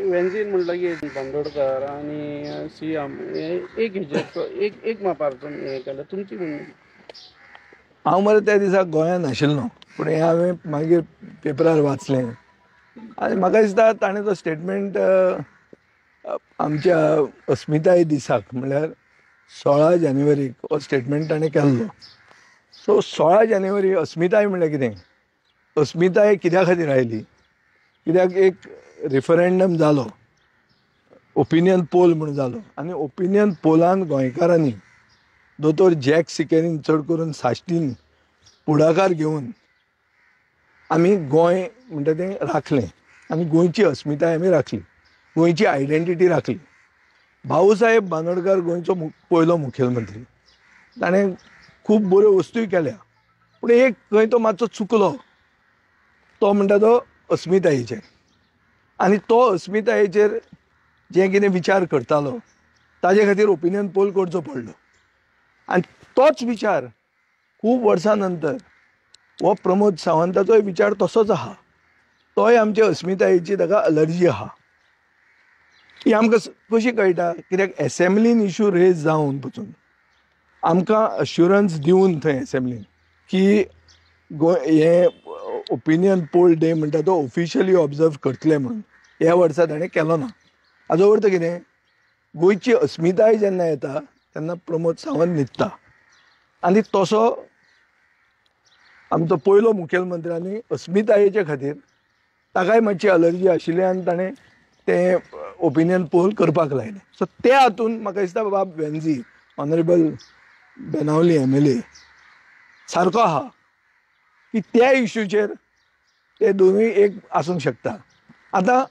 वेंझीन म्हणलं की बांदोडकर आणि सीएम एक एक मापारतून हे केलं तुमची म्हणून. हांव मरे त्या दिसा गोंयांत नाशिल्लो, पूण हें हांवें मागीर पेपरार वाचलें आनी म्हाका दिसता ताणें तो स्टेटमेंट आमच्या अस्मिताय दिसाक म्हणल्यार 16 जानेवारीक हो स्टेटमेंट ताणें केल्लो. सो 16 जानेवारी अस्मिताय म्हणल्यार कितें? अस्मिताय कित्या खातीर आयली? कित्याक एक रेफरंडम जालो, ओपिनियन पोल म्हणून जालो आनी ओपिनियन पोलान गोंयकारांनी दोतोर जॅक सिकेरीन चड करून साश्टीन पुढाकार घेवन आमी गोंय म्हणटा तें राखलें आनी गोंयची अस्मिताय आमी राखली, गोंयची आयडेंटिटी राखली. भाऊसाहेब बांदोडकार गोंयचो पयलो मुखेलमंत्री. ताणें खूब बऱ्यो वस्तूय केल्या, पूण एक खंय तो मातसो चुकलो, तो म्हणटा तो अस्मितायेचेर. आनी तो अस्मितायेचेर जें कितें विचार करतालो ताजे खातीर ओपिनियन पोल करचो पडलो. आनी तोच विचार खूब वर्सां नंतर हो प्रमोद सावंताचोय विचार तसोच आहा. तोय आमचे अस्मितायेची ताका अलर्जी आहा. ही आमकां कशी कळटा? कित्याक एसेंब्लीन इश्यू रेज जावन पसून आमकां अश्युरन्स दिवन थंय एसेंब्लीन की हे ओपिनियन पोल डे म्हणटा तो ऑफिशियली ऑब्जर्व करतले म्हणून ह्या वर्सा ताणें केलो ना. हाजो अर्थ कितें? गोंयची अस्मिताय जेन्ना येता तेन्ना प्रमोद सावंत न्हिदता. आनी तसो आमचो पयलो मुखेलमंत्र्यांनी अस्मितायेचे खातीर ताकाय मातशी अलर्जी आशिल्ल्यान ताणें तें ओपिनियन पोल करपाक लायलें. सो त्या हातून म्हाका दिसता बाब वेंझी ऑनरेबल बेनावली MLA सारको आहा की त्या इश्यूचेर ते दोनूय एक आसूंक शकता. आतां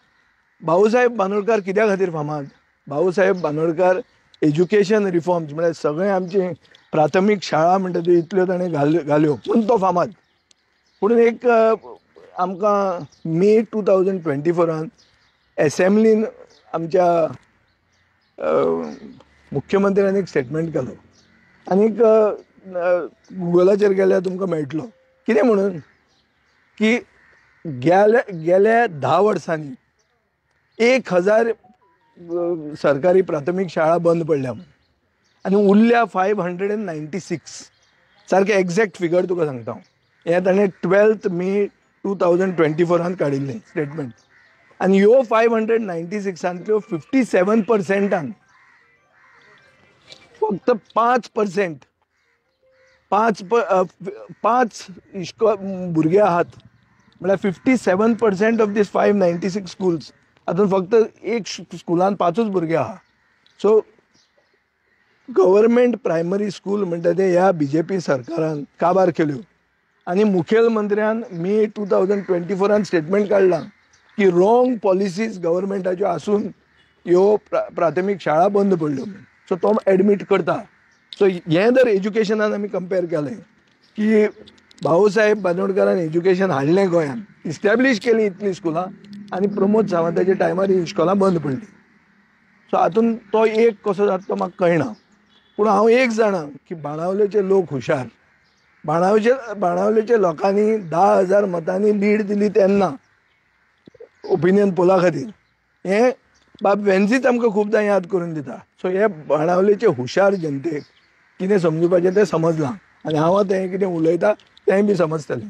भाऊसाहेब बांदोडकार कित्या खातीर फामाद? भाऊसाहेब बांदोडकार एज्युकेशन रिफॉर्म्स म्हळ्यार सगळें आमचें प्राथमीक शाळा म्हणटा त्यो इतल्यो ताणें घाल्यो म्हणून तो फामाद. पूण एक आमकां मे 2024 एसेंब्लीन आमच्या मुख्यमंत्र्यान एक स्टेटमेंट केलो आनीक गुगलाचेर गेल्यार तुमकां मेळटलो. कितें म्हणून की गेल्या 10 वर्सांनी 1000 सरकारी प्राथमीक शाळा बंद पडल्या आनी उरल्या 596. सारकें एग्जॅक्ट फिगर तुका सांगता हांव. हें ताणें 12 मे 2024 काडिल्लें स्टेटमेंट. आनी ह्यो 596 57% फक्त 5% पांच भुरगे आहात म्हळ्यार 57% ऑफ दीस 596 स्कूल्स. हातूंत फक्त एक स्कुलान 5च भुरगे आहा. सो गव्हर्मेंट प्रायमरी स्कूल म्हणटा ते ह्या BJP सरकारान काबार केल्यो. आनी मुखेलमंत्र्यान मे 2024 स्टेटमेंट काडलां की रॉंग पॉलिसीज गव्हर्मेंटाच्यो आसून ह्यो प्राथमीक शाळा बंद पडल्यो. सो तो एडमीट करता. सो हें जर एज्युकेशनान आमी कंपेर केलें की भाऊसाहेब बांदोडकारान एज्युकेशन हाडलें गोंयांत, इस्टॅब्लीश केलीं इतलीं स्कुलां आनी प्रमोद सावंताच्या टायमार ही इश्कोलां बंद पडलीं. सो हातून तो एक कसो जाता तो म्हाका कळना. पूण हांव एक जाणा की बाणावलेचे लोक हुशार. बाणावलेच्या लोकांनी 10,000 मतांनी लीड दिली तेन्ना ओपिनियन पोला खातीर. हें बाब वेंझीच आमकां खूबदां याद करून दिता. सो हे बाणावलेचे हुशार जनतेक कितें समजुपाचें तें समजलां आनी हांव आतां हें कितें उलयता तेंय बी समजतलें.